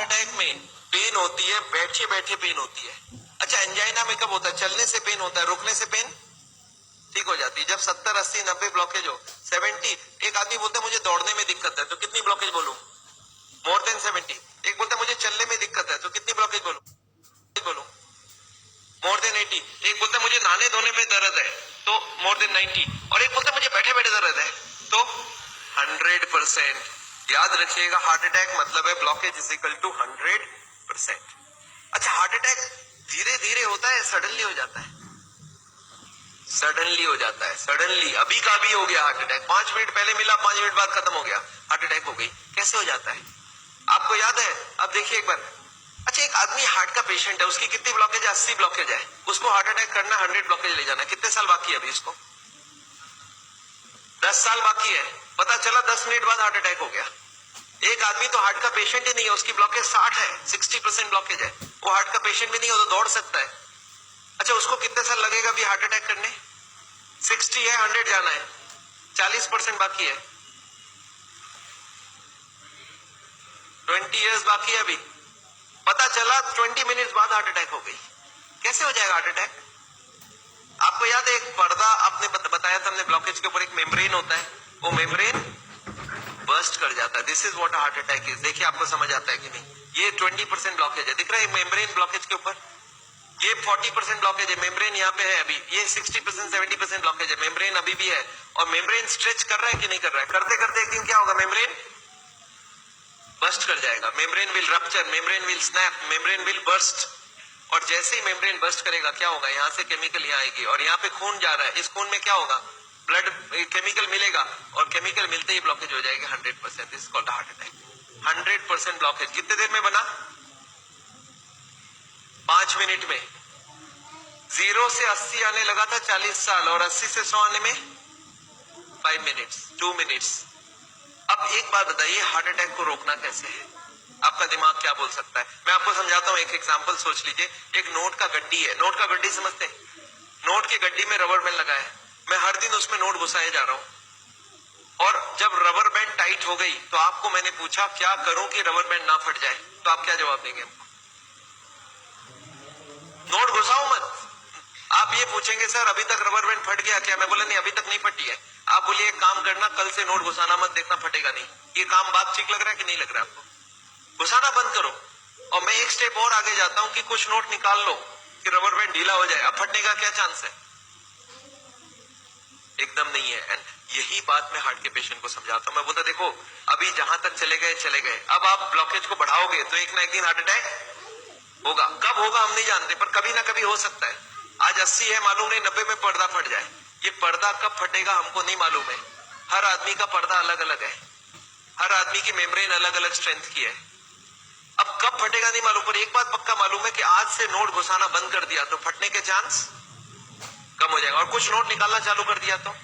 Attack में pen होती है, बैठे बैठे पेन होती है। अच्छा, एंजाइना में कब होता है? चलने से पेन होता है, रुकने से पेन ठीक हो जाती है। जब 70, 80, 90 ब्लॉकेज हो, 70, एक आदमी बोलता है मुझे दौड़ने में दिक्कत है, तो कितनी ब्लॉकेज बोलूं? More than 70। एक बोलता है मुझे चलने में दिक्कत है, तो कितनी ब्लॉकेज बोलूं? More than 80। एक बोलता है मुझे नहाने धोने में दर्द है, तो मोर देन 90। और एक बोलता है मुझे बैठे बैठे दर्द है, तो 100%। याद रखिएगा, हार्ट अटैक मतलब है ब्लॉकेज इज इक्वल टू 100%। अच्छा, हार्ट अटैक धीरे धीरे होता है, सडनली हो जाता है? सडनली हो जाता है। सडनली अभी का भी हो गया हार्ट अटैक, 5 मिनट पहले मिला, 5 मिनट बाद खत्म हो गया, हार्ट अटैक हो गई। कैसे हो जाता है आपको याद है? अब देखिए एक बार। अच्छा, एक आदमी हार्ट का पेशेंट है, उसकी कितनी ब्लॉकेज है? 80 ब्लॉकेज है। उसको हार्ट अटैक करना, 100 ब्लॉकेज ले जाना, कितने साल बाकी है अभी इसको? 10 साल बाकी है। पता चला 10 मिनट बाद हार्ट अटैक हो गया। एक आदमी तो हार्ट का पेशेंट ही नहीं है, उसकी ब्लॉकेज 60 है, 60% ब्लॉकेज है, वो हार्ट का पेशेंट भी नहीं हो तो दौड़ सकता है। अच्छा, उसको कितने साल लगेगा अभी हार्ट अटैक करने? 60 है, 100 जाना है, 40% बाकी है, 20 इयर्स बाकी है अभी। पता चला 20 मिनट बाद हार्ट अटैक हो गई। कैसे हो जाएगा हार्ट अटैक? आपको याद है, एक पर्दा आपने बताया था हमने, ब्लॉकेज के ऊपर एक मेम्ब्रेन होता है, वो मेम्ब्रेन बर्स्ट कर जाता है। This is what heart attack is. देखिए आपको समझ आता है कि नहीं? ये 20% ब्लॉकेज है, दिख रहा है मेम्ब्रेन ब्लॉकेज के ऊपर। ये 40% ब्लॉकेज है, मेम्ब्रेन यहाँ पे है अभी। ये 60%, 70% ब्लॉकेज है, मेम्ब्रेन अभी भी है। और मेम्ब्रेन स्ट्रेच कर रहा है कि नहीं कर रहा है? करते करते एक दिन क्या होगा? मेम्ब्रेन बर्स्ट कर जाएगा। Membrane will rupture, membrane will snap, membrane will burst. और जैसे ही मेम्ब्रेन बर्स्ट करेगा, क्या होगा? यहाँ से केमिकल यहाँ आएगी, और यहाँ पे खून जा रहा है, इस खून में क्या होगा? ब्लड केमिकल मिलेगा, और केमिकल मिलते ही ब्लॉकेज हो जाएगी 100%। This is called heart attack. 100% blockage कितने देर में बना? 5 मिनट में। 0 से 80 आने लगा था 40 साल, और 80 से 100 आने में 5 मिनट्स, 2 मिनट्स। अब एक बात बताइए, हार्ट अटैक को रोकना कैसे है? आपका दिमाग क्या बोल सकता है? मैं आपको समझाता हूं, एक एग्जांपल सोच लीजिए। एक नोट का गड्डी है, नोट का गड्डी समझते हैं? नोट की गड्डी में रबर बैंड लगा है, मैं हर दिन उसमें नोट घुसाए जा रहा हूं, और जब रबर बैंड टाइट हो गई तो आपको मैंने पूछा क्या करूं कि रबर बैंड ना फट जाए, तो आप क्या जवाब देंगे? नोट घुसाओ मत। आप ये पूछेंगे सर अभी तक रबर बैंड फट गया क्या? मैं बोला नहीं, अभी तक नहीं फटी है। आप बोलिए एक काम करना, कल से नोट घुसाना मत, देखना फटेगा नहीं। ये काम बात ठीक लग रहा है कि नहीं लग रहा है आपको? घुसाना बंद करो। और मैं एक स्टेप और आगे जाता हूं कि कुछ नोट निकाल लो कि रबर बैंड ढीला हो जाए। अब फटने का क्या चांस है? एकदम नहीं है। एंड यही बात मैं हार्ट के पेशेंट को समझाता हूं। मैं बोलता देखो, अभी जहां तक चले गए चले गए, अब आप ब्लॉकेज को बढ़ाओगे तो एक ना एक दिन हार्ट अटैक होगा। कब होगा हम नहीं जानते, पर कभी ना कभी हो सकता है। आज 80 है, मालूम नहीं 90 में पर्दा फट जाए। ये पर्दा कब फटेगा हमको नहीं मालूम है। हर आदमी का पर्दा अलग अलग है, हर आदमी की मेम्ब्रेन अलग अलग स्ट्रेंथ की है। अब कब फटेगा नहीं मालूम, पर एक बात पक्का मालूम है कि आज से नोट घुसाना बंद कर दिया तो फटने के चांस कम हो जाएगा। और कुछ नोट निकालना चालू कर दिया तो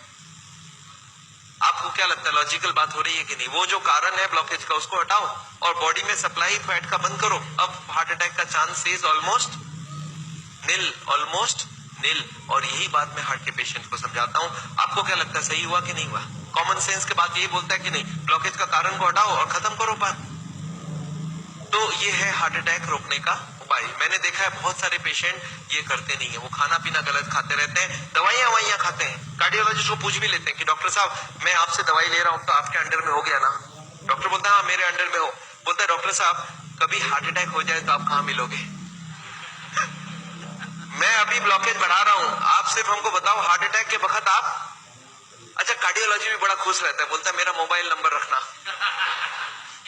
आपको क्या लगता है, लॉजिकल बात हो रही है कि नहीं? वो जो कारण है ब्लॉकेज का उसको हटाओ, और बॉडी में सप्लाई फैट का बंद करो। अब हार्ट अटैक का chance is almost nil, almost nil. और यही बात मैं हार्ट के पेशेंट को समझाता हूं। आपको क्या लगता है, सही हुआ कि नहीं हुआ? कॉमन सेंस के बात यही बोलता है कि नहीं? ब्लॉकेज का कारण को हटाओ और खत्म करो बात। तो ये है हार्ट अटैक रोकने का उपाय। मैंने देखा है बहुत सारे पेशेंट ये करते नहीं है, वो खाना पीना गलत खाते रहते हैं, दवाइयां खाते हैं। कार्डियोलॉजिस्ट को पूछ भी लेते हैं कि डॉक्टर साहब मैं आपसे दवाई ले रहा हूं तो आपके अंडर में हो गया ना? डॉक्टर बोलता है हाँ मेरे अंडर में हो। बोलता है डॉक्टर साहब कभी हार्ट अटैक हो जाए तो आप कहां मिलोगे? मैं अभी ब्लॉकेज बढ़ा रहा हूं, आप सिर्फ हमको बताओ हार्ट अटैक के वक्त आप। अच्छा, कार्डियोलॉजी भी बड़ा खुश रहता है, बोलता है मेरा मोबाइल नंबर रखना,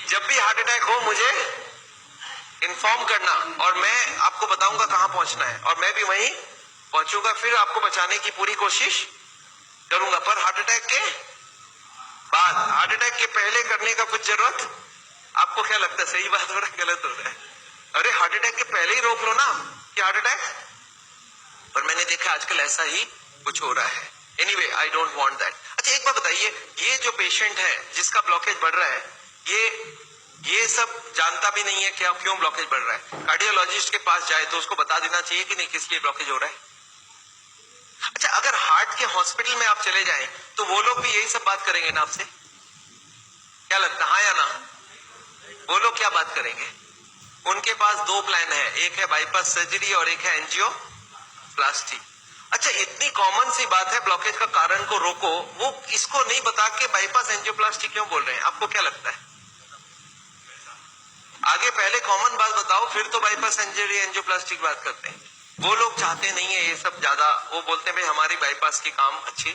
जब भी हार्ट अटैक हो मुझे इन्फॉर्म करना, और मैं आपको बताऊंगा कहां पहुंचना है, और मैं भी वहीं पहुंचूंगा, फिर आपको बचाने की पूरी कोशिश करूंगा। पर हार्ट अटैक के बाद, हार्ट अटैक के पहले करने का कुछ जरूरत। आपको क्या लगता है, सही बात हो रहा है गलत हो रहा है? अरे हार्ट अटैक के पहले ही रोक लो ना कि हार्ट अटैक। पर मैंने देखा आजकल ऐसा ही कुछ हो रहा है। Anyway I don't want that. अच्छा एक बात बताइए, ये जो पेशेंट है जिसका ब्लॉकेज बढ़ रहा है, ये सब जानता भी नहीं है क्या क्यों ब्लॉकेज बढ़ रहा है। कार्डियोलॉजिस्ट के पास जाए तो उसको बता देना चाहिए कि नहीं किस लिए ब्लॉकेज हो रहा है। अच्छा, अगर हार्ट के हॉस्पिटल में आप चले जाएं तो वो लोग भी यही सब बात करेंगे ना आपसे? क्या लगता है, हाँ या ना? वो लोग क्या बात करेंगे? उनके पास दो प्लान है, एक है बाईपास सर्जरी और एक है एंजियोप्लास्टी। अच्छा, इतनी कॉमन सी बात है, ब्लॉकेज का कारण को रोको, वो इसको नहीं बता के बाईपास एंजियोप्लास्टी क्यों बोल रहे हैं? आपको क्या लगता है? आगे पहले कॉमन बात बताओ, फिर तो बाईपास सर्जरी एंजियोप्लास्टी की बात करते हैं। वो लोग चाहते नहीं है ये सब ज्यादा, वो बोलते हैं भाई हमारी बाईपास की काम अच्छी।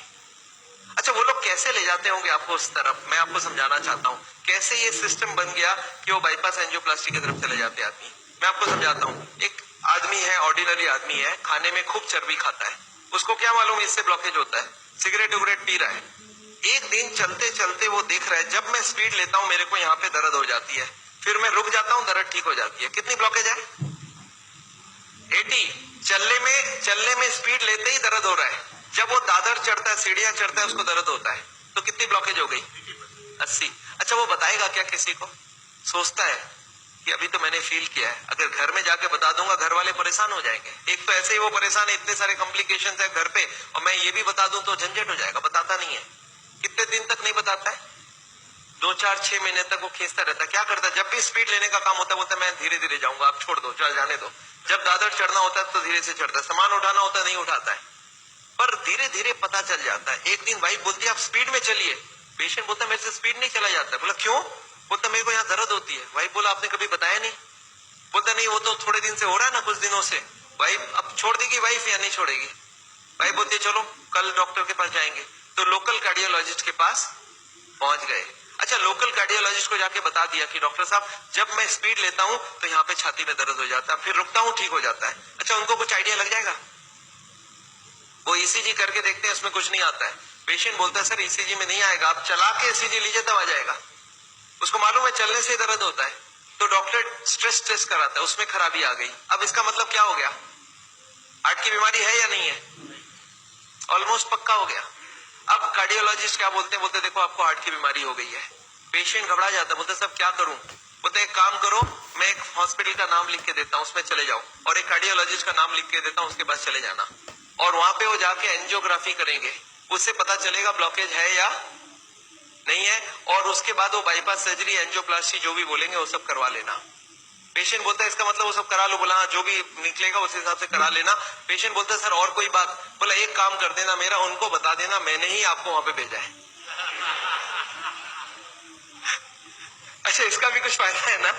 अच्छा, वो लोग कैसे ले जाते होंगे आपको उस तरफ? मैं आपको समझाना चाहता हूँ कैसे ये सिस्टम बन गया कि वो बाईपास एंजियोप्लास्टी की तरफ चले जाते आदमी। मैं आपको समझाता हूँ। एक आदमी है, ऑर्डिनरी आदमी है, खाने में खूब चर्बी खाता है, उसको क्या मालूम इससे ब्लॉकेज होता है, सिगरेट उगरेट पी रहा है। एक दिन चलते चलते वो देख रहा है जब मैं स्पीड लेता हूं मेरे को यहाँ पे दर्द हो जाती है, फिर मैं रुक जाता हूँ दर्द ठीक हो जाती है। कितनी ब्लॉकेज है? 80। चलने में स्पीड लेते ही दर्द हो रहा है, जब वो दादर चढ़ता है, सीढ़ियां चढ़ता है, उसको दर्द होता है। तो कितनी ब्लॉकेज हो गई? 80। अच्छा, वो बताएगा क्या किसी को? सोचता है कि अभी तो मैंने फील किया है, अगर घर में जाके बता दूंगा घर वाले परेशान हो जाएंगे। एक तो ऐसे ही वो परेशान है, इतने सारे कॉम्प्लिकेशंस है घर पे, और मैं ये भी बता दूं तो झंझट हो जाएगा। बताता नहीं है। कितने दिन तक नहीं बताता है? 2-4-6 महीने तक वो खींचता रहता है। क्या करता है? जब भी स्पीड लेने का काम होता है बोलता है मैं धीरे धीरे जाऊंगा, आप छोड़ दो, चल जाने दो। जब दादर चढ़ना होता है तो धीरे से चढ़ता है, सामान उठाना होता है नहीं उठाता है। पर धीरे धीरे पता चल जाता है। एक दिन वाइफ बोलती है आप स्पीड में चलिए, पेशेंट बोलता है मेरे से स्पीड नहीं चला जाता। बोला क्यों? बोलता मेरे को यहाँ दर्द होती है। वाइफ बोला आपने कभी बताया नहीं? बोलता नहीं, वो तो थोड़े दिन से हो रहा है ना, कुछ दिनों से। वाइफ अब छोड़ देगी वाइफ या नहीं छोड़ेगी? वाइफ बोलती है चलो कल डॉक्टर के पास जाएंगे। तो लोकल कार्डियोलॉजिस्ट के पास पहुंच गए। अच्छा, लोकल कार्डियोलॉजिस्ट को जाके बता दिया कि डॉक्टर साहब जब मैं स्पीड लेता हूं तो यहाँ पे छाती में दर्द हो जाता है, फिर रुकता हूँ ठीक हो जाता है। अच्छा, उनको कुछ आइडिया लग जाएगा? वो ईसीजी करके देखते हैं, उसमें कुछ नहीं आता है। पेशेंट बोलता है सर ईसीजी में नहीं आएगा, आप चला के ईसीजी लीजिए तब आ जाएगा। उसको मालूम है चलने से दर्द होता है। तो डॉक्टर स्ट्रेस टेस्ट कराता है, उसमें खराबी आ गई। अब इसका मतलब क्या हो गया? हार्ट की बीमारी है या नहीं है? ऑलमोस्ट पक्का हो गया। अब कार्डियोलॉजिस्ट क्या बोलते हैं? बोलते देखो आपको हार्ट की बीमारी हो गई है। पेशेंट घबरा जाता है, बोलते सब क्या करूं? बोलते एक काम करो, मैं एक हॉस्पिटल का नाम लिख के देता हूं, उसमें चले जाओ, और एक कार्डियोलॉजिस्ट का नाम लिख के देता हूं, उसके पास चले जाना, और वहां पे वो जाके एंजियोग्राफी करेंगे, उससे पता चलेगा ब्लॉकेज है या नहीं है, और उसके बाद वो बाईपास सर्जरी एंजियोप्लास्टी जो भी बोलेंगे वो सब करवा लेना। पेशेंट बोलता है इसका मतलब वो सब करा लो। बोला हाँ, जो भी निकलेगा उस हिसाब से करा लेना। पेशेंट बोलता है सर और कोई बात? बोला एक काम कर देना, मेरा उनको बता देना मैंने ही आपको वहां पे भेजा है। अच्छा, इसका भी कुछ फायदा है ना?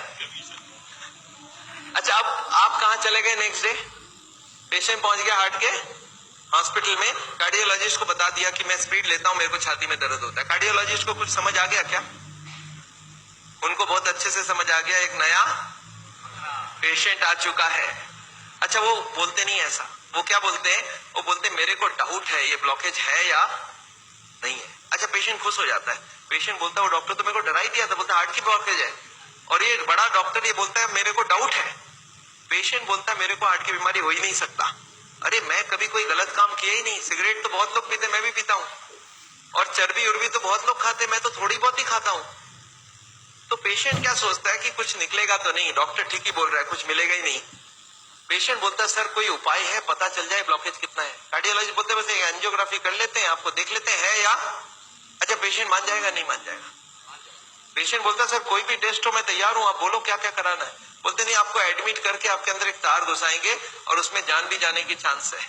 अच्छा, अब आप कहां चले गए नेक्स्ट डे? पेशेंट पहुंच गया हार्ट के हॉस्पिटल में, कार्डियोलॉजिस्ट को बता दिया कि मैं स्पीड लेता हूं, मेरे को छाती में दर्द होता है। कार्डियोलॉजिस्ट को कुछ समझ आ गया क्या? उनको बहुत अच्छे से समझ आ गया, एक नया पेशेंट आ चुका है। अच्छा, वो बोलते नहीं ऐसा, वो क्या बोलते हैं? वो बोलते मेरे को डाउट है ये ब्लॉकेज है या नहीं है। अच्छा, पेशेंट खुश हो जाता है। पेशेंट बोलता है वो डॉक्टर तो मेरे को डरा ही दिया था, बोलता हार्ट की ब्लॉकेज है, और ये बड़ा डॉक्टर ये बोलता है मेरे को डाउट है। पेशेंट बोलता है मेरे को हार्ट की बीमारी हो ही नहीं सकता। अरे मैं कभी कोई गलत काम किया ही नहीं, सिगरेट तो बहुत लोग पीते, मैं भी पीता हूँ, और चर्बी उर्बी तो बहुत लोग खाते, मैं तो थोड़ी बहुत ही खाता हूँ। तो पेशेंट क्या सोचता है कि कुछ निकलेगा तो नहीं, डॉक्टर ठीक ही बोल रहा है, कुछ मिलेगा ही नहीं। पेशेंट बोलता है सर कोई उपाय है, पता चल जाए ब्लॉकेज कितना है। कार्डियोलॉजिस्ट बोलते हैं बस एंजियोग्राफी कर लेते हैं, आपको देख लेते हैं या। अच्छा, पेशेंट मान जाएगा नहीं मान जाएगा? पेशेंट बोलता है सर कोई भी टेस्ट हो मैं तैयार हूं, आप बोलो क्या क्या कराना है। बोलते नहीं, आपको एडमिट करके आपके अंदर एक तार घुसाएंगे और उसमें जान भी जाने की चांस है।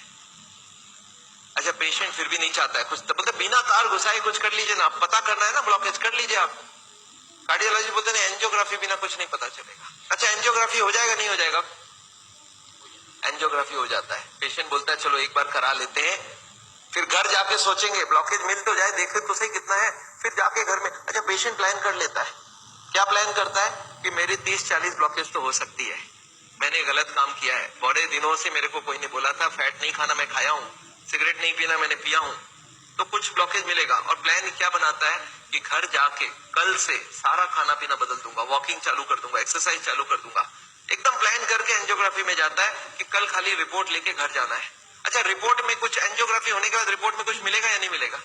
अच्छा, पेशेंट फिर भी नहीं चाहता है कुछ, तो बोलते बिना तार घुसाए कुछ कर लीजिए ना, पता करना है ना ब्लॉकेज, कर लीजिए आप। कार्डियोलॉजी बोलते नहीं, एंजियोग्राफी बिना कुछ नहीं पता चलेगा। अच्छा, एंजियोग्राफी हो जाएगा नहीं हो जाएगा? एंजियोग्राफी हो जाता है। पेशेंट बोलता है चलो एक बार करा लेते हैं, फिर घर जाके सोचेंगे ब्लॉकेज मिल तो जाए, देखे तो सही कितना है, फिर जाके घर में। अच्छा, पेशेंट प्लान कर लेता है। क्या प्लान करता है? कि मेरी 30-40 ब्लॉकेज तो हो सकती है, मैंने गलत काम किया है, बड़े दिनों से मेरे को कोई ने बोला था फैट नहीं खाना, मैं खाया हूँ, सिगरेट नहीं पीना, मैंने पिया हूँ, तो कुछ ब्लॉकेज मिलेगा। और प्लान क्या बनाता है कि घर जाके कल से सारा खाना पीना बदल दूंगा, वॉकिंग चालू कर दूंगा, एक्सरसाइज चालू कर दूंगा। एकदम प्लान करके एंजियोग्राफी में जाता है कि कल खाली रिपोर्ट लेके घर जाना है। अच्छा, रिपोर्ट में कुछ, एंजियोग्राफी होने के बाद रिपोर्ट में कुछ मिलेगा या नहीं मिलेगा?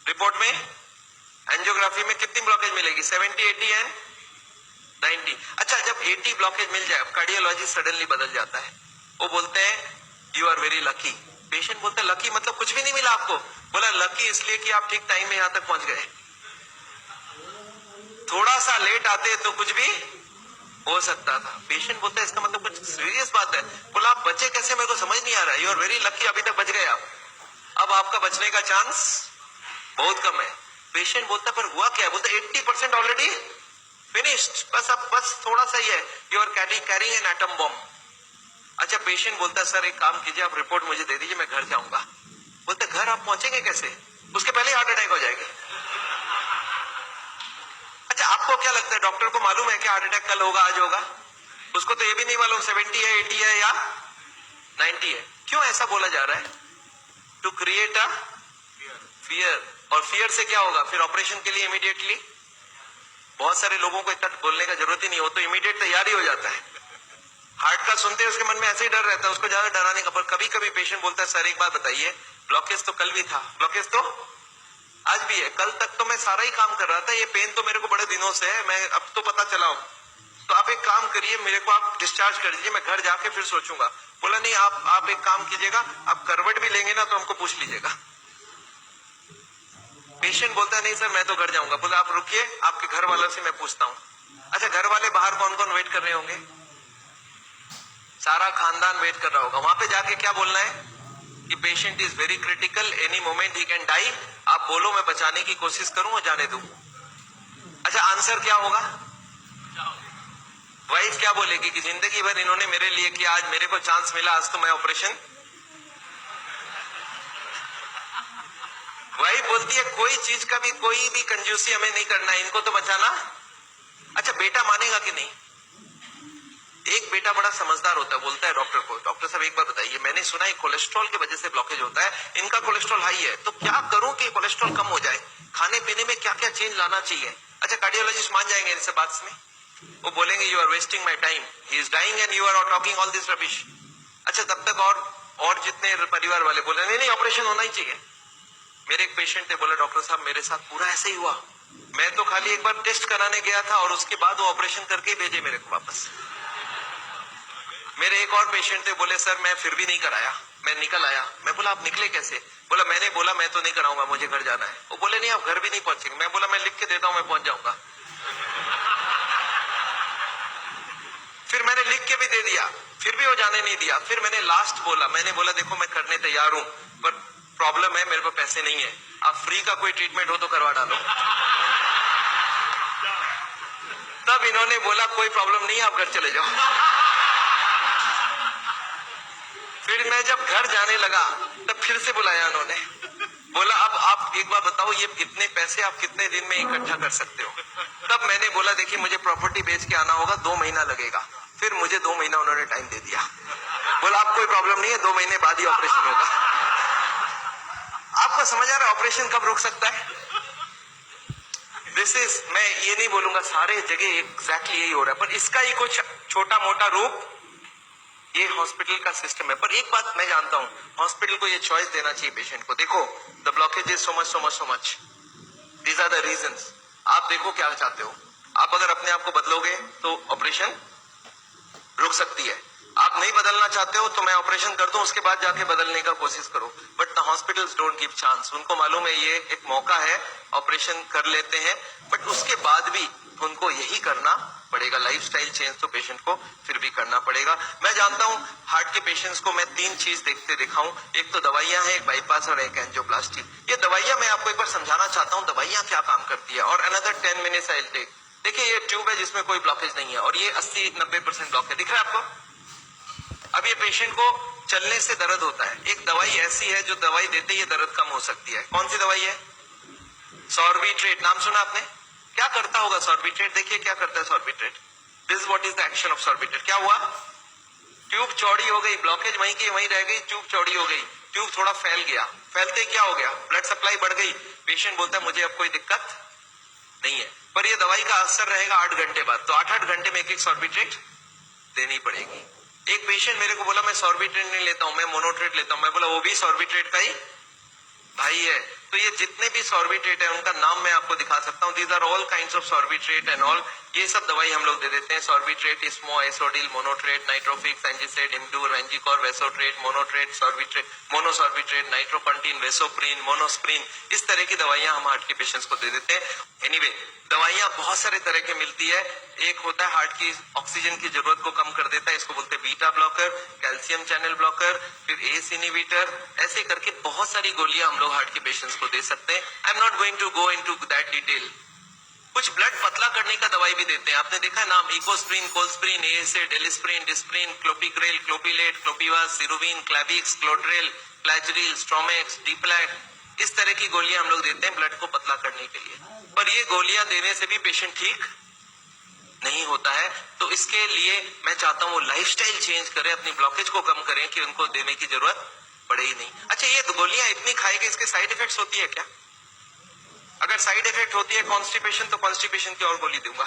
रिपोर्ट में एंजियोग्राफी में कितनी ब्लॉकेज मिलेगी? 70, 80 एंड 90। अच्छा, जब 80 ब्लॉकेज मिल जाए, कार्डियोलॉजिस्ट सडनली बदल जाता है, वो बोलते हैं you are very lucky. Patient बोलता है लकी मतलब कुछ भी नहीं मिला आपको? बोला लकी इसलिए कि आप ठीक टाइम में यहां तक पहुंच गए, थोड़ा सा लेट आते तो कुछ भी हो सकता था। पेशेंट बोलता है इसका मतलब कुछ सीरियस बात है। बोला आप बचे कैसे, मेरे को समझ नहीं आ रहा है। यू आर वेरी लकी, अभी तक बच गए आप। अब आपका बचने का चांस बहुत कम है। पेशेंट बोलता है पर हुआ क्या? बोलता 80% ऑलरेडी फिनिश्ड, बस थोड़ा सा ही है। You are carrying an atom bomb. अच्छा, पेशेंट बोलता है सर एक काम कीजिए, आप रिपोर्ट मुझे दे दीजिए, मैं घर जाऊंगा। बोलते घर आप पहुंचेंगे कैसे? उसके पहले हार्ट अटैक हो जाएगा। अच्छा, आपको क्या लगता है डॉक्टर को मालूम है कि हार्ट अटैक कल होगा, आज होगा? उसको तो ये भी नहीं मालूम 70 है, 80 है या 90 है। क्यों ऐसा बोला जा रहा है? To create a fear. और फियर से क्या होगा? फिर ऑपरेशन के लिए इमीडिएटली, बहुत सारे लोगों को इतना बोलने का जरूरत ही नहीं हो, तो इमीडिएट तैयारी हो जाता है। हार्ट का सुनते हैं उसके मन में ऐसे ही डर रहता है, उसको ज्यादा डराने का। पर कभी कभी पेशेंट बोलता है सर एक बात बताइए, ब्लॉकेज तो कल भी था, ब्लॉकेज तो आज भी है, कल तक तो मैं सारा ही काम कर रहा था, ये पेन तो मेरे को बड़े दिनों से है, मैं अब तो पता चला हूं। तो आप एक काम करिए, मेरे को आप डिस्चार्ज कर दीजिए, मैं घर जाके फिर सोचूंगा। बोला नहीं, आप एक काम कीजिएगा, आप करवट भी लेंगे ना तो हमको पूछ लीजिएगा। पेशेंट बोलता है नहीं सर मैं तो घर जाऊंगा। बोला आप रुकिए, आपके घर वालों से मैं पूछता हूँ। अच्छा, घर वाले बाहर कौन कौन वेट कर रहे होंगे? सारा खानदान वेट कर रहा होगा। वहां पे जाके क्या बोलना है कि patient is very critical, any moment he can die. आप बोलो मैं बचाने की कोशिश करूं और जाने दूं। अच्छा, आंसर क्या होगा? वाइफ क्या बोलेगी कि जिंदगी भर इन्होंने मेरे लिए किया, आज मेरे को चांस मिला, आज तो मैं ऑपरेशन। वाइफ बोलती है कोई चीज का भी, कोई भी कंजूसी हमें नहीं करना है, इनको तो बचाना। अच्छा, बेटा मानेगा कि नहीं? एक बेटा बड़ा समझदार होता है, बोलता है डॉक्टर को, डॉक्टर साहब एक बार बताइए, मैंने सुना है कोलेस्ट्रॉल की वजह से ब्लॉकेज होता है, इनका कोलेस्ट्रॉल हाई है, तो क्या करूं कि कोलेस्ट्रॉल कम हो जाए? खाने पीने में क्या क्या चेंज लाना चाहिए? अच्छा, कार्डियोलॉजिस्ट मान जाएंगे इनसे बात में, वो बोलेंगे you are wasting my time, he is dying and you are talking all this rubbish. अच्छा, तब तक और जितने परिवार वाले बोले नहीं नहीं ऑपरेशन होना ही चाहिए। मेरे एक पेशेंट थे, बोला डॉक्टर साहब मेरे साथ पूरा ऐसे ही हुआ, मैं तो खाली एक बार टेस्ट कराने गया था और उसके बाद वो ऑपरेशन करके भेजे मेरे को वापस। मेरे एक और पेशेंट थे, बोले सर मैं फिर भी नहीं कराया, मैं निकल आया। मैं बोला आप निकले कैसे? बोला मैंने बोला मैं तो नहीं कराऊंगा, मुझे घर जाना है। वो बोले नहीं आप घर भी नहीं पहुंचेंगे। मैं बोला मैं लिख के देता हूं, मैं पहुंच जाऊंगा। फिर मैंने लिख के भी दे दिया, फिर भी वो जाने नहीं दिया। फिर मैंने लास्ट बोला, मैंने बोला देखो मैं करने तैयार हूं, पर प्रॉब्लम है मेरे पास पैसे नहीं है, आप फ्री का कोई ट्रीटमेंट हो तो करवा डालो। तब इन्होंने बोला कोई प्रॉब्लम नहीं, आप घर चले जाओ। फिर मैं जब घर जाने लगा तब फिर से बुलाया उन्होंने, बोला अब आप एक बार बताओ ये इतने पैसे आप कितने दिन में इकट्ठा कर सकते हो? तब मैंने बोला देखिए मुझे प्रॉपर्टी बेच के आना होगा, 2 महीना लगेगा। फिर मुझे 2 महीना उन्होंने टाइम दे दिया, बोला आप कोई प्रॉब्लम नहीं है, 2 महीने बाद ही ऑपरेशन होगा। आपको समझ आ रहा है ऑपरेशन कब रुक सकता है? दिस इज, मैं ये नहीं बोलूंगा सारे जगह एग्जैक्टली यही हो रहा है, पर इसका ही कुछ छोटा मोटा रूप ये हॉस्पिटल का सिस्टम है। पर एक बात मैं जानता हूं, हॉस्पिटल को ये चॉइस देना चाहिए पेशेंट को, देखो the blockage is so much, these are the reasons. आप देखो क्या चाहते हो, आप अगर अपने आप को बदलोगे तो ऑपरेशन रुक सकती है, आप नहीं बदलना चाहते हो तो मैं ऑपरेशन कर दूं, उसके बाद जाके बदलने का कोशिश करो। But the hospitals don't give chance, उनको मालूम है ये एक मौका है, ऑपरेशन कर लेते हैं, बट उसके बाद भी उनको यही करना पड़ेगा, लाइफस्टाइल चेंज तो पेशेंट को फिर भी करना पड़ेगा। मैं जानता हूं हार्ट के पेशेंट्स को मैं 3 चीज देखते दिखाऊं, एक तो दवाइयां हैं, एक बाईपास और एक एंजियोप्लास्टी। ये दवाइयां मैं आपको एक बार समझाना चाहता हूं दवाइयां क्या काम करती है, और another 10 minutes I will take. देखिए ये ट्यूब है जिसमें कोई ब्लॉकेज नहीं है, और ये 80-90% ब्लॉक है, दिख रहा है आपको? अब ये पेशेंट को चलने से दर्द होता है, एक दवाई ऐसी है जो दवाई देते ही दर्द कम हो सकती है। कौन सी दवाई है? सॉर्बिट्रेट, नाम सुना आपने? क्या करता होगा सॉर्बिट्रेट? देखिए क्या करता है Sorbitrate. This what is the action of Sorbitrate. क्या हुआ? ट्यूब चौड़ी हो गई, ब्लॉकेज वहीं की वहीं रह गई, ट्यूब चौड़ी हो गई, ट्यूब थोड़ा फैल गया, फैलते क्या हो गया? ब्लड सप्लाई बढ़ गई। पेशेंट बोलता है मुझे अब कोई दिक्कत नहीं है, पर ये दवाई का असर रहेगा 8 घंटे बाद, तो 8-8 घंटे में एक सॉर्बिट्रेट देनी पड़ेगी। एक पेशेंट मेरे को बोला मैं सॉर्बिट्रेट नहीं लेता हूं, मैं मोनोट्रेट लेता हूं। मैं बोला वो भी सॉर्बिट्रेट का ही भाई है, तो ये जितने भी सॉर्बिट्रेट है उनका नाम मैं आपको दिखा सकता हूँ। These are all kinds of sorbitrate and all, ये सब दवाई हम लोग दे देते हैं। सॉर्बिट्रेट, इस्मो, आइसोडिल, मोनोट्रेट, नाइट्रोफिक्स, एंजिसेड, इमडूर, वेंजिकॉर, वेसोट्रेट, मोनोट्रेट, सॉर्बिट्रेट, मोनोसॉर्बिट्रेट, नाइट्रोकंटीन, वेसोप्रीन, मोनोस्प्रीन, इस तरह की दवाइयां हम हार्ट के पेशेंट्स को दे देते हैं। एनीवे, दवाइयां बहुत सारे तरह की मिलती है। एक होता है हार्ट की ऑक्सीजन की जरूरत को कम कर देता है, इसको बोलते हैं beta blocker, calcium channel blocker, फिर एस इनहिबिटर, ऐसे करके बहुत सारी गोलियां हम लोग हार्ट के पेशेंट्स को दे सकते हैं। I am not going to go into that detail. कुछ ब्लड पतला करने का दवाई भी देते हैं, आपने देखा है नाम, इकोस्प्रिन, कोल्स्प्रिन, एसिड, एलिस्प्रिन, डिस्प्रिन, क्लोपिग्रेल, क्लोपिलेट, क्लोपिवास, सिरुविन, क्लैविक्स, क्लोट्रेल, फ्लैजरिल, स्ट्रोमेक्स, डीप्लैट, इस तरह की गोलियां हम लोग देते हैं ब्लड को पतला करने के लिए। पर ये गोलियां देने से भी पेशेंट ठीक नहीं होता है, तो इसके लिए मैं चाहता हूं वो लाइफस्टाइल चेंज करें, अपनी ब्लॉकेज को कम करें कि उनको देने की जरूरत पड़े ही नहीं। अच्छा, ये गोलियां इतनी खाएगी, इसके साइड इफेक्ट्स होती है क्या? अगर साइड इफेक्ट होती है कॉन्स्टिपेशन, तो कॉन्स्टिपेशन की और गोली दूंगा,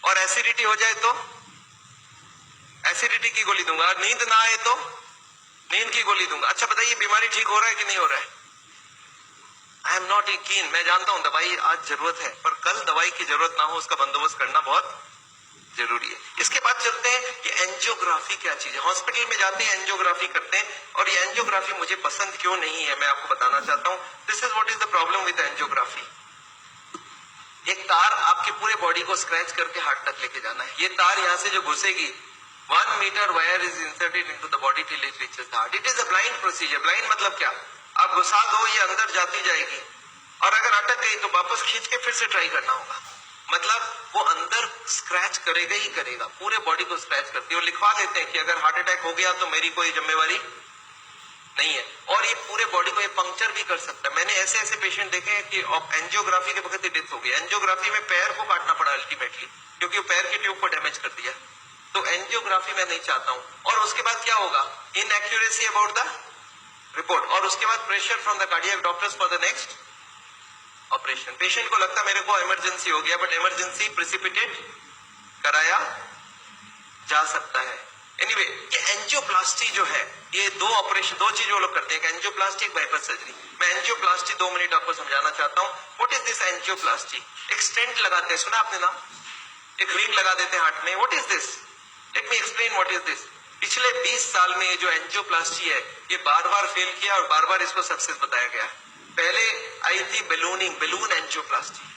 और एसिडिटी हो जाए तो एसिडिटी की गोली दूंगा, और नींद ना आए तो नींद की गोली दूंगा। अच्छा बताइए, बीमारी ठीक हो रहा है कि नहीं हो रहा है? आई एम नॉट कीन, मैं जानता हूं दवाई आज जरूरत है, पर कल दवाई की जरूरत ना हो उसका बंदोबस्त करना बहुत जरूरी है। इसके बाद चलते हैं कि एंजियोग्राफी क्या चीज है। हॉस्पिटल में जाते हैं, एंजियोग्राफी करते हैं, और ये एंजियोग्राफी मुझे पसंद क्यों नहीं है मैं आपको बताना चाहता हूं। This is what is the problem with angiography. एक तार आपके पूरे बॉडी को स्क्रैच करके हार्ट तक लेके जाना है। ये तार यहां से जो घुसेगी, 1 meter wire is inserted into the body till it reaches the heart. It is a blind procedure. Blind मतलब क्या? आप घुसा दो, ये अंदर जाती जाएगी, और अगर अटक गई तो वापस खींच के फिर से ट्राई करना होगा। मतलब वो अंदर स्क्रैच करेगा ही करेगा, पूरे बॉडी को स्क्रैच करती है। और लिखवा लेते हैं कि अगर हार्ट अटैक हो गया तो मेरी कोई जिम्मेवारी नहीं है, और ये पूरे बॉडी को ये पंक्चर भी कर सकता है। मैंने ऐसे ऐसे पेशेंट देखे हैं कि एंजियोग्राफी के वक्त डेथ हो गई। एंजियोग्राफी में पैर को काटना पड़ा अल्टीमेटली, क्योंकि वो पैर की ट्यूब को डैमेज कर दिया। तो एंजियोग्राफी मैं नहीं चाहता हूं। और उसके बाद क्या होगा? इनएक्यूरेसी अबाउट द रिपोर्ट, और उसके बाद pressure from the cardiac doctors for the next operation. Patient को लगता मेरे को इमरजेंसी हो गया, बट इमरजेंसी प्रिसिपिटेट कराया जा सकता है। एनीवे, ये एंजियोप्लास्टी जो है, ये दो ऑपरेशन, दो चीज वो लोग करते हैं, एंजियोप्लास्टी, एक बाइपास सर्जरी। मैं एंजियोप्लास्टी 2 मिनट आपको समझाना चाहता हूं। What is this angioplasty? एक स्टेंट लगाते हैं, सुना आपने नाम? एक रिंग लगा देते हैं हार्ट में। What is this? Let me explain what is this. पिछले 20 साल में ये जो एंजियोप्लास्टी है, ये बार बार फेल किया और बार बार इसको सक्सेस बताया गया। पहले आई थी बेलूनिंग, बेलून एंजियोप्लास्टी।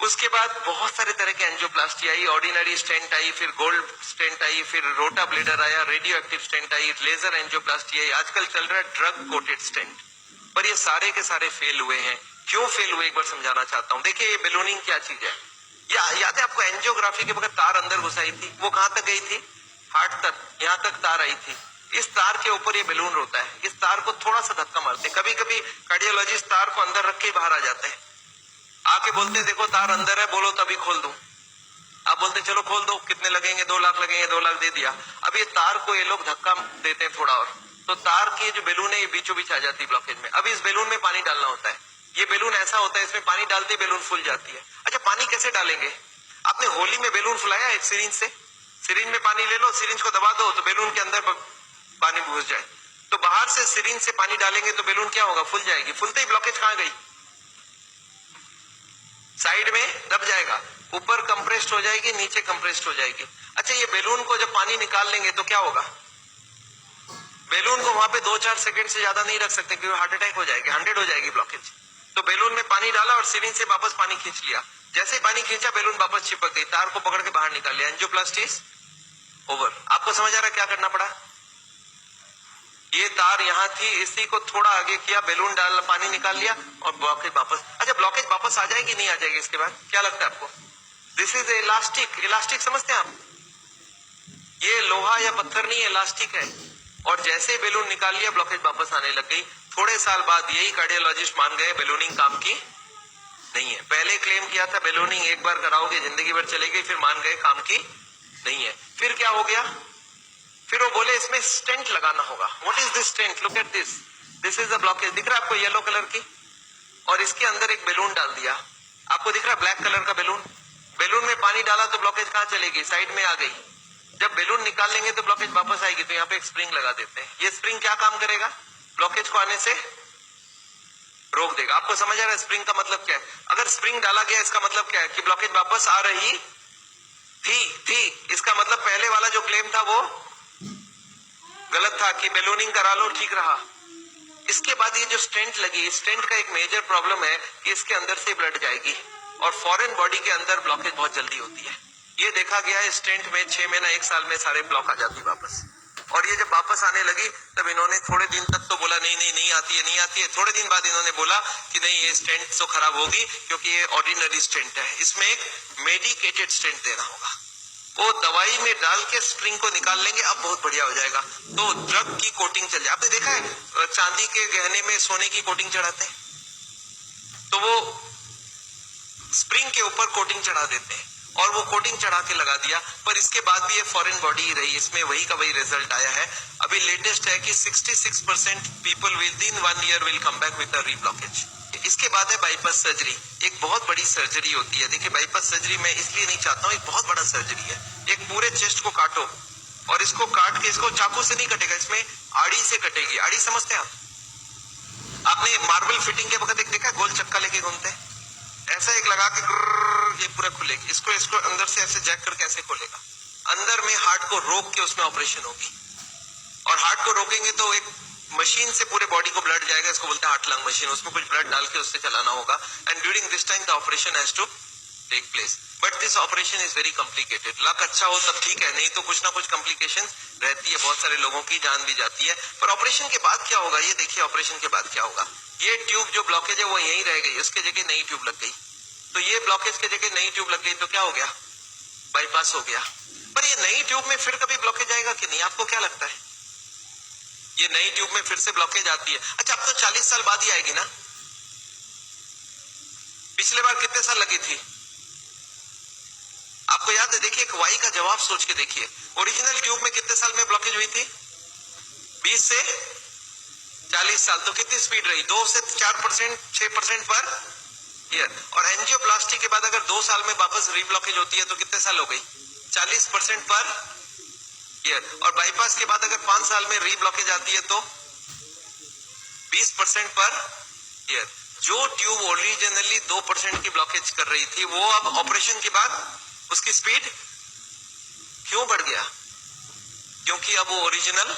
उसके बाद बहुत सारे तरह के एंजियोप्लास्टी आई, ऑर्डिनरी स्टेंट आई, फिर गोल्ड स्टेंट आई, फिर रोटा ब्लेडर आया, रेडियो एक्टिव स्टेंट आई, लेजर एंजियोप्लास्टी आई, आजकल चल रहा है ड्रग कोटेड स्टेंट। पर ये सारे के सारे फेल हुए हैं। क्यों फेल हुए, एक बार समझाना चाहता हूं। देखिए, ये बेलूनिंग क्या चीज है? याद है आपको? एंजियोग्राफी के वक्त तार अंदर घुसाई थी, वो कहां तक गई थी? हार्ट तक, यहां तक तार आई थी। इस तार के ऊपर ये बेलून होता है। इस तार को थोड़ा सा धक्का मारते, कभी कभी कार्डियोलॉजिस्ट तार को अंदर रख के बाहर आ जाते हैं, आके बोलते हैं देखो तार अंदर है, बोलो तभी खोल दूं। आप बोलते चलो खोल दो, कितने लगेंगे? 2 लाख लगेंगे। 2 लाख दे दिया। अब ये तार को ये लोग धक्का देते हैं थोड़ा और, तो तार की जो बेलून है ये बीचों बीच आ जाती है ब्लॉकेज में। अब इस बेलून में पानी डालना होता है। ये बेलून ऐसा होता है, इसमें पानी डालते ही बेलून फूल जाती है। अच्छा, पानी कैसे डालेंगे? आपने होली में बेलून फुलाया एक सिरिंज से? सिरिंज में पानी ले लो, सिरिंज को दबा दो तो बेलून के अंदर पानी घुस जाए। तो बाहर से सिरिंज से पानी डालेंगे तो बेलून क्या होगा? फूल जाएगी। फूलते ही ब्लॉकेज कहां गई? साइड में दब जाएगा, ऊपर कंप्रेस्ड हो जाएगी, नीचे कंप्रेस्ड हो जाएगी। अच्छा, ये बेलून को जब पानी निकाल लेंगे तो क्या होगा? बेलून को वहां पे 2-4 सेकंड से ज्यादा नहीं रख सकते, क्योंकि हार्ट अटैक हो जाएगी, 100 हो जाएगी ब्लॉकेज। तो बेलून में पानी डाला और सिरिंज से वापस पानी खींच लिया। जैसे ही पानी खींचा, बेलून वापस चिपक गई, तार को पकड़ के बाहर निकाल लिया। Angioplasty is over. आपको समझ आ रहा है क्या करना पड़ा? ये तार यहां थी, इसी को थोड़ा आगे किया, बेलून डाल, पानी निकाल लिया और ब्लॉकेज वापस। अच्छा, ब्लॉकेज वापस आ जाएगी नहीं आ जाएगी इसके बाद? क्या लगता है आपको? This is elastic. इलास्टिक समझते हैं आप? ये लोहा या पत्थर नहीं, इलास्टिक है। और जैसे ही बेलून निकाल लिया, ब्लॉकेज वापस आने लग गई। थोड़े साल बाद यही कार्डियोलॉजिस्ट मान गए बेलूनिंग काम की नहीं है। पहले क्लेम किया था बेलूनिंग एक बार कराओगे जिंदगी भर चलेगी, फिर मान गए काम की नहीं है। फिर क्या हो गया? फिर वो बोले इसमें स्टेंट लगाना होगा। What is this stent? Look at this, this is the blockage. दिख रहा है आपको येलो कलर की? और इसके अंदर एक बेलून डाल दिया। आपको दिख रहा है ब्लैक कलर का बेलून? बेलून में पानी डाला तो ब्लॉकेज कहां चलेगी? साइड में आ गई। जब बेलून निकाल लेंगे तो ब्लॉकेज वापस आएगी। तो यहाँ पे एक स्प्रिंग लगा देते हैं। ये स्प्रिंग क्या काम करेगा? ब्लॉकेज को आने से रोक देगा। आपको समझ आ रहा है स्प्रिंग का मतलब क्या है? अगर स्प्रिंग डाला गया इसका मतलब क्या है कि ब्लॉकेज वापस आ रही थी। इसका मतलब पहले वाला जो क्लेम था वो गलत था कि बैलूनिंग करा लो ठीक रहा। इसके बाद ये जो स्टेंट लगी, स्टेंट का एक मेजर प्रॉब्लम है कि इसके अंदर से ब्लड जाएगी और फॉरेन बॉडी के अंदर ब्लॉकेज बहुत जल्दी होती है। ये देखा गया है स्टेंट में 6 महीना 1 साल में सारे ब्लॉक आ जाती वापस। और ये जब वापस आने लगी तब इन्होंने थोड़े दिन तक तो बोला नहीं आती है। थोड़े दिन बाद इन्होंने बोला कि नहीं ये स्टेंट तो खराब होगी क्योंकि ये ऑर्डिनरी स्टेंट है, इसमें एक मेडिकेटेड स्टेंट देना होगा। वो दवाई में डाल के स्प्रिंग को निकाल लेंगे, अब बहुत बढ़िया हो जाएगा। तो ड्रग की कोटिंग चल जाए। आपने देखा है चांदी के गहने में सोने की कोटिंग चढ़ाते हैं, तो वो स्प्रिंग के ऊपर कोटिंग चढ़ा देते हैं और वो कोटिंग चढ़ा के लगा दिया, पर इसके बाद भी ये फॉरेन बॉडी ही रही, इसमें वही का वही रिजल्ट आया है। अभी लेटेस्ट है कि 66% people with in 1 year will come back with a reblockage. इसके बाद है बाईपास सर्जरी। एक बहुत बड़ी सर्जरी होती है। देखिए बाईपास सर्जरी मैं इसलिए नहीं चाहता हूँ, एक बहुत बड़ा सर्जरी है। एक पूरे चेस्ट को काटो और इसको काट के, इसको चाकू से नहीं कटेगा, इसमें आड़ी से कटेगी। आड़ी समझते हैं आप? आपने मार्बल फिटिंग के वक्त एक देखा गोल चक्का लेके घूमते हैं, ऐसा एक लगा के ये पूरा खुलेगी। इसको अंदर से ऐसे जैक करके ऐसे खोलेगा, अंदर में हार्ट को रोक के उसमें ऑपरेशन होगी। और हार्ट को रोकेंगे तो एक मशीन से पूरे बॉडी को ब्लड जाएगा, इसको बोलते हैं हार्ट लंग मशीन। उसमें कुछ ब्लड डाल के उससे चलाना होगा and during this time the operation has to take place. But this operation is very complicated. Luck अच्छा हो तब ठीक है, नहीं तो कुछ ना कुछ कॉम्प्लिकेशन रहती है, बहुत सारे लोगों की जान भी जाती है। पर ऑपरेशन के बाद क्या होगा ये देखिए, ऑपरेशन के बाद क्या होगा। ये ट्यूब जो ब्लॉकेज है वो यहीं रह गई, उसके जगह नई ट्यूब लग गई। तो ये ब्लॉकेज के जगह नई ट्यूब लग गई तो क्या हो गया, बाईपास हो गया। पर ये नई ट्यूब में फिर कभी ब्लॉकेज आएगा कि नहीं, आपको क्या लगता है? ये नई ट्यूब में फिर से ब्लॉकेज आती है। अच्छा अब तो 40 साल बाद ही आएगी ना, पिछले बार कितने साल लगी थी आपको याद है? देखिए एक वाई का जवाब सोच के देखिए, ओरिजिनल ट्यूब में कितने साल में ब्लॉकेज हुई थी? 20 से 40 साल। तो कितनी स्पीड रही? 2 से 4%, 6% पर ईयर। और एंजियोप्लास्टी के बाद अगर 2 साल में वापस रीब्लॉकेज होती है तो कितने साल हो गई? 40% पर ईयर। और बाईपास के बाद अगर 5 साल में रीब्लॉकेज आती है तो 20% पर ईयर। जो ट्यूब ओरिजिनली 2% की ब्लॉकेज कर रही थी वो अब ऑपरेशन के बाद उसकी स्पीड क्यों बढ़ गया? क्योंकि अब वो ओरिजिनल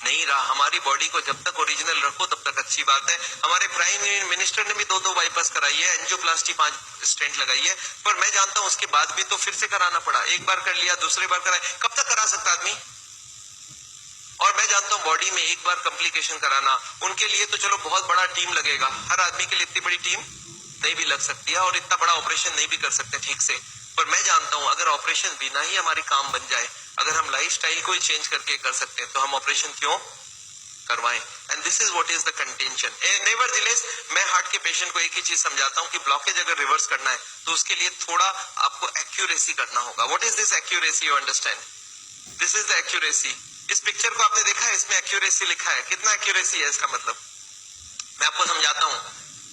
नहीं रहा। हमारी बॉडी को जब तक ओरिजिनल रखो तब तक अच्छी बात है। हमारे प्राइम मिनिस्टर ने भी 2 बाईपास कराई है, एंजियोप्लास्टी 5 स्टेंट लगाई है, पर मैं जानता हूं उसके बाद भी तो फिर से कराना पड़ा। एक बार कर लिया, दूसरी बार कराया, कब तक करा सकता आदमी? और मैं जानता हूं बॉडी में एक बार कॉम्प्लिकेशन कराना, उनके लिए तो चलो बहुत बड़ा टीम लगेगा। हर आदमी के लिए इतनी बड़ी टीम नहीं भी लग सकती है और इतना बड़ा ऑपरेशन नहीं भी कर सकते ठीक से। पर मैं जानता हूं अगर ऑपरेशन बिना ही हमारी काम बन जाए, अगर हम लाइफस्टाइल को ही चेंज करके कर सकते हैं तो हम ऑपरेशन क्यों करवाएं? And this is what is the contention. Nevertheless मैं हार्ट के पेशेंट को एक ही चीज समझाता हूं कि ब्लॉकेज अगर रिवर्स करना है तो उसके लिए थोड़ा आपको एक्यूरेसी करना होगा। What is this accuracy? You understand? This is the accuracy. इस पिक्चर को आपने देखा है, इसमें एक्यूरेसी लिखा है। कितना एक्यूरेसी है इसका मतलब? मैं आपको समझाता हूं।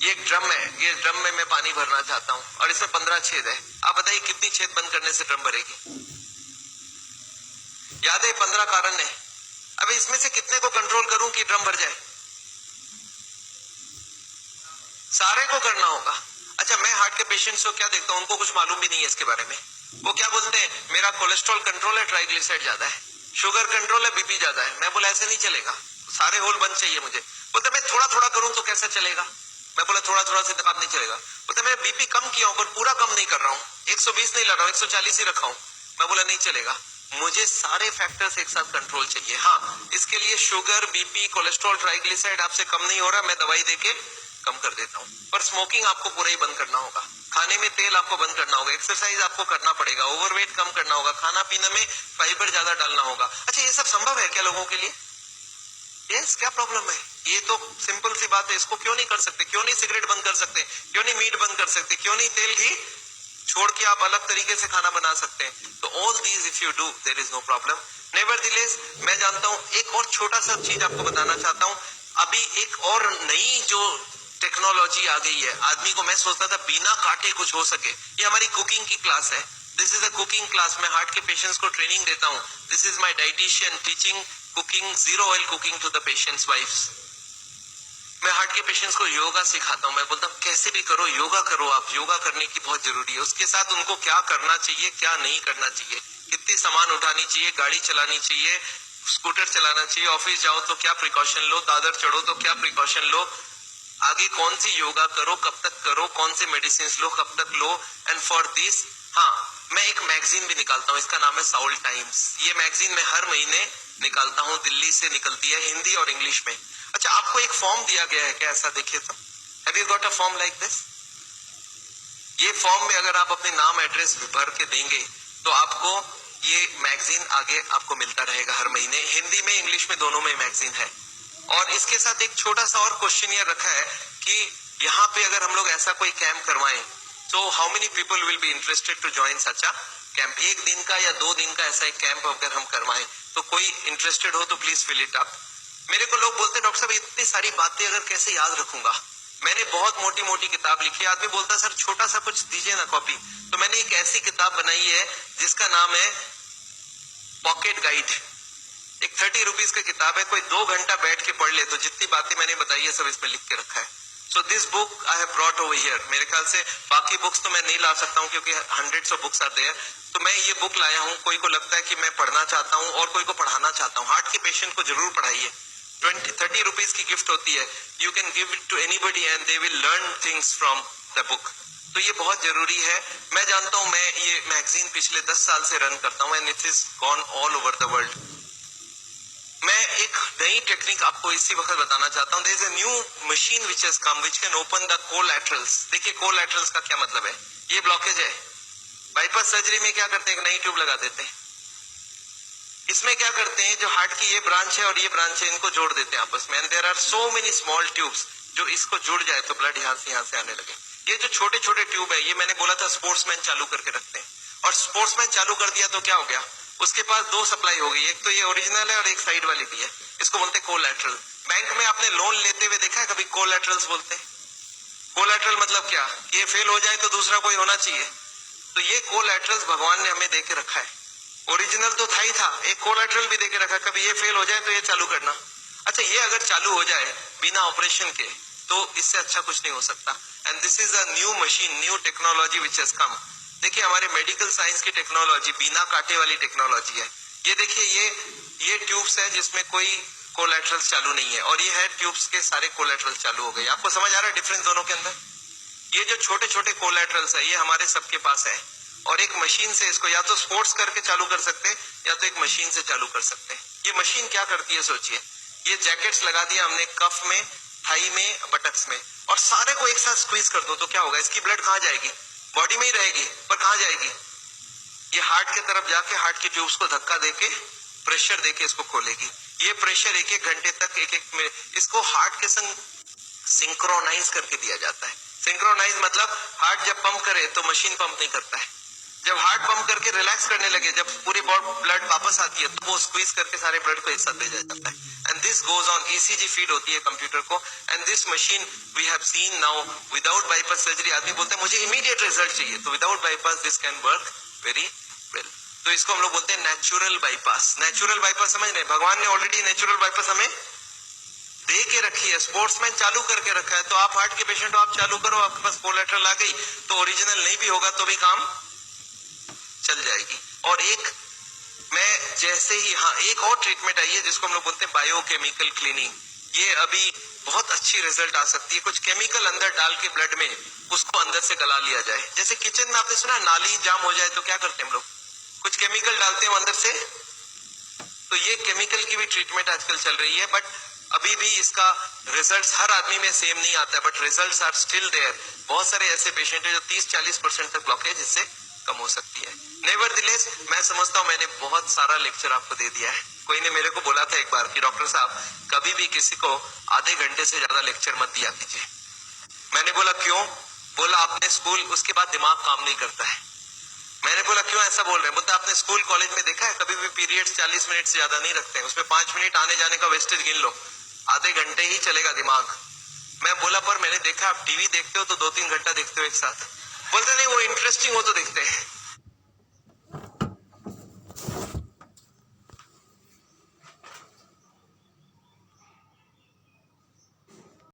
ये एक ड्रम है, ये ड्रम में मैं पानी भरना चाहता हूं और इसमें 15 छेद है। आप बताइए कितनी छेद बंद करने से ड्रम भरेगी? याद है 15 कारण है। अब इसमें से कितने को कंट्रोल करूं कि ड्रम भर जाए? सारे को करना होगा। अच्छा मैं हार्ट के पेशेंट्स को क्या देखता हूं, उनको कुछ मालूम भी नहीं है इसके बारे में। वो क्या बोलते हैं, मेरा कोलेस्ट्रॉल कंट्रोल है, ट्राइग्लिसराइड ज्यादा है, शुगर कंट्रोल है, बीपी ज्यादा है। मैं बोला ऐसे नहीं चलेगा, सारे होल बंद चाहिए मुझे। बोलते मैं थोड़ा थोड़ा करूं तो कैसे चलेगा? मैं बोला थोड़ा थोड़ा से काम नहीं चलेगा। बोलते मैं बीपी कम किया हूं पर पूरा कम नहीं कर रहा हूं, 120 नहीं ला रहा हूं, 140 ही रखा हूं। मैं बोला नहीं चलेगा, मुझे सारे फैक्टर्स एक साथ कंट्रोल चाहिए। हाँ इसके लिए शुगर, बीपी, कोलेस्ट्रॉल, ट्राइग्लिसराइड आपसे कम नहीं हो रहा, मैं दवाई देके कम कर देता हूँ। पर स्मोकिंग आपको पूरा ही बंद करना होगा, खाने में तेल आपको बंद करना होगा, एक्सरसाइज आपको करना पड़ेगा, ओवरवेट कम करना होगा, खाना पीने में फाइबर ज्यादा डालना होगा। अच्छा ये सब संभव है क्या लोगों के लिए? यस, क्या प्रॉब्लम है? ये तो सिंपल सी बात है। इसको क्यों नहीं कर सकते? क्यों नहीं सिगरेट बंद कर सकते? क्यों नहीं मीट बंद कर सकते? क्यों नहीं तेल घी छोड़ के आप अलग तरीके से खाना बना सकते हैं? तो all these if you do there is no problem. Nevertheless मैं जानता हूं, एक और छोटा सा चीज आपको बताना चाहता हूं। अभी एक और नई जो टेक्नोलॉजी आ गई है, आदमी को मैं सोचता था बिना काटे कुछ हो सके। ये हमारी कुकिंग की क्लास है। This is a cooking class. मैं हार्ट के पेशेंट्स को ट्रेनिंग देता हूं। This is my dietitian teaching cooking, zero oil cooking to the patients wives. मैं हार्ट के पेशेंट्स को योगा सिखाता हूँ। मैं बोलता हूँ कैसे भी करो, योगा करो, आप योगा करने की बहुत जरूरी है। उसके साथ उनको क्या करना चाहिए, क्या नहीं करना चाहिए, कितनी सामान उठानी चाहिए, गाड़ी चलानी चाहिए, स्कूटर चलाना चाहिए, ऑफिस जाओ तो क्या प्रिकॉशन लो, दादर चढ़ो तो क्या प्रिकॉशन लो, आगे कौन सी योगा करो, कब तक करो, कौन से मेडिसिन लो, कब तक लो। एंड फॉर दिस, हाँ, मैं एक मैगजीन भी निकालता हूँ, इसका नाम है साउल टाइम्स। ये मैगजीन मैं हर महीने निकालता हूँ, दिल्ली से निकलती है, हिंदी और इंग्लिश में। अच्छा, आपको एक फॉर्म दिया गया है क्या? ऐसा देखिए तो, have you got a form like this? ये फॉर्म में अगर आप अपने नाम एड्रेस भर के देंगे तो आपको ये मैगजीन आगे आपको मिलता रहेगा हर महीने, हिंदी में इंग्लिश में दोनों में मैगजीन है। और इसके साथ एक छोटा सा और क्वेश्चन ये रखा है कि यहाँ पे अगर हम लोग ऐसा कोई कैंप करवाएं तो how many people will be interested to join such a camp. 1 दिन का या 2 दिन का ऐसा एक कैंप अगर हम करवाएं तो कोई इंटरेस्टेड हो तो प्लीज फिल इट अप। मेरे को लोग बोलते हैं डॉक्टर साहब इतनी सारी बातें अगर कैसे याद रखूंगा, मैंने बहुत मोटी मोटी किताब लिखी है। आदमी बोलता सर छोटा सा कुछ दीजिए ना कॉपी, तो मैंने एक ऐसी किताब बनाई है जिसका नाम है पॉकेट गाइड। एक 30 रुपीज की किताब है, कोई 2 घंटा बैठ के पढ़ ले तो जितनी बातें मैंने बताई है सब इसमें लिख के रखा है। So this book I have brought over here. मेरे ख्याल से बाकी बुक्स तो मैं नहीं ला सकता हूँ क्योंकि hundreds of books are there, तो मैं ये बुक लाया हूँ। कोई को लगता है कि मैं पढ़ना चाहता हूँ और कोई को पढ़ाना चाहता हूँ, हार्ट के पेशेंट को जरूर पढ़ाइए। 30 रुपीज की गिफ्ट होती है, you can give it to anybody and they will learn things from the book. तो ये बहुत जरूरी है। मैं जानता हूं, मैं ये मैगजीन पिछले 10 साल से रन करता हूं and it is gone all over the world. मैं एक नई टेक्निक आपको इसी वक्त बताना चाहता हूं। There is a new machine which has come which can open the collaterals. देखिए कोलैटरल्स का क्या मतलब है, ये ब्लॉकेज है। बाईपास सर्जरी में क्या करते हैं, एक नई ट्यूब लगा देते हैं। इसमें क्या करते हैं, जो हार्ट की ये ब्रांच है और ये ब्रांच है, इनको जोड़ देते हैं आपस में। And there are so many small tubes, जो इसको जुड़ जाए तो ब्लड यहाँ से आने लगे। ये जो छोटे छोटे ट्यूब है, ये मैंने बोला था स्पोर्ट्समैन चालू करके रखते हैं, और स्पोर्ट्समैन चालू कर दिया तो क्या हो गया, उसके पास 2 सप्लाई हो गई, एक तो ये ओरिजिनल है और एक साइड वाली भी है। इसको बोलते हैं कोलैटरल। बैंक में आपने लोन लेते हुए देखा है कभी कोलैटरल्स बोलते हैं? कोलैटरल मतलब क्या, ये फेल हो जाए तो दूसरा कोई होना चाहिए। तो ये कोलैटरल्स भगवान ने हमें देके रखा है। ओरिजिनल तो था ही था, एक कोलैटरल भी देके रखा, कभी ये फेल हो जाए तो ये चालू करना। अच्छा, ये अगर चालू हो जाए बिना ऑपरेशन के तो इससे अच्छा कुछ नहीं हो सकता। And this is a new machine, new technology which has come. देखिए हमारे मेडिकल साइंस की टेक्नोलॉजी बिना कांटे वाली टेक्नोलॉजी है। ये देखिए ये ट्यूब्स है जिसमें कोई कोलैटरल्स चालू नहीं है, और ये है ट्यूब्स के सारे कोलैटरल्स चालू हो गए। आपको समझ आ रहा है डिफरेंस दोनों के अंदर? ये जो छोटे छोटे कोलैटरल्स है ये हमारे सबके पास है, और एक मशीन से इसको या तो स्पोर्ट्स करके चालू कर सकते हैं या तो एक मशीन से चालू कर सकते हैं। ये मशीन क्या करती है सोचिए, ये जैकेट्स लगा दिया हमने कफ में, थाई में, बटक्स में, और सारे को एक साथ स्क्वीज कर दो तो क्या होगा, इसकी ब्लड कहाँ जाएगी, बॉडी में ही रहेगी, पर कहाँ जाएगी, ये हार्ट की तरफ जाके हार्ट की ट्यूब्स को धक्का देके प्रेशर देके इसको खोलेगी। ये प्रेशर 1-1 घंटे तक इसको हार्ट के संग सिंक्रोनाइज करके दिया जाता है। सिंक्रोनाइज मतलब हार्ट जब पंप करे तो मशीन पंप नहीं करता है, जब हार्ट पंप करके रिलैक्स करने लगे, जब पूरी ब्लड वापस आती है तो वो स्क्वीज करके सारे ब्लड को एक साथ भेजा जाता है। And this goes on, ECG feed होती है कंप्यूटर को। And this machine we have seen now without bypass surgery. आदमी बोलते हैं मुझे इमीडिएट रिजल्ट चाहिए, तो without bypass this can work very well. तो इसको हम लोग बोलते हैं नेचुरल बाईपास। नेचुरल बाईपास समझ रहे हैं, भगवान ने ऑलरेडी नेचुरल बाईपास हमें दे के रखी है, स्पोर्ट्समैन चालू करके रखा है। तो आप हार्ट के पेशेंट हो, आप चालू करो, आपके पास कोलैटरल आ गई तो ओरिजिनल नहीं भी होगा तो भी काम चल जाएगी। और एक मैं जैसे ही, हाँ, एक और ट्रीटमेंट आई है जिसको हम लोग बोलते हैं बायोकेमिकल क्लीनिंग। ये अभी बहुत अच्छी रिजल्ट आ सकती है। कुछ केमिकल अंदर डाल के ब्लड में उसको अंदर से गला लिया जाए। जैसे किचन में आपने सुना नाली जाम हो जाए तो क्या करते हैं हम लोग, कुछ केमिकल डालते हैं अंदर से। तो ये केमिकल की भी ट्रीटमेंट आजकल चल रही है, बट अभी भी इसका रिजल्ट्स हर आदमी में सेम नहीं आता है, but results are still there. बहुत सारे ऐसे पेशेंट है जो 30-40% तक ब्लॉकेज इससे कम हो सकती है। नेवरदिलेस मैं समझता हूं मैंने बहुत सारा लेक्चर आपको दे दिया है। कोई ने मेरे को बोला था एक बार कि डॉक्टर साहब कभी भी किसी को आधे घंटे से ज्यादा लेक्चर मत दिया कीजिए। मैंने बोला क्यों? बोला आपने स्कूल, उसके बाद दिमाग काम नहीं करता है। मैंने बोला क्यों ऐसा बोल रहे हैं? बोलते आपने स्कूल कॉलेज में देखा है कभी भी पीरियड्स 40 मिनट से ज्यादा नहीं रखते हैं, उसमें 5 मिनट आने जाने का वेस्टेज गिन लो, आधे घंटे ही चलेगा दिमाग। मैं बोला पर मैंने देखा आप टीवी देखते हो तो 2-3 घंटा देखते हो एक साथ। बोलते नहीं वो इंटरेस्टिंग हो तो देखते हैं।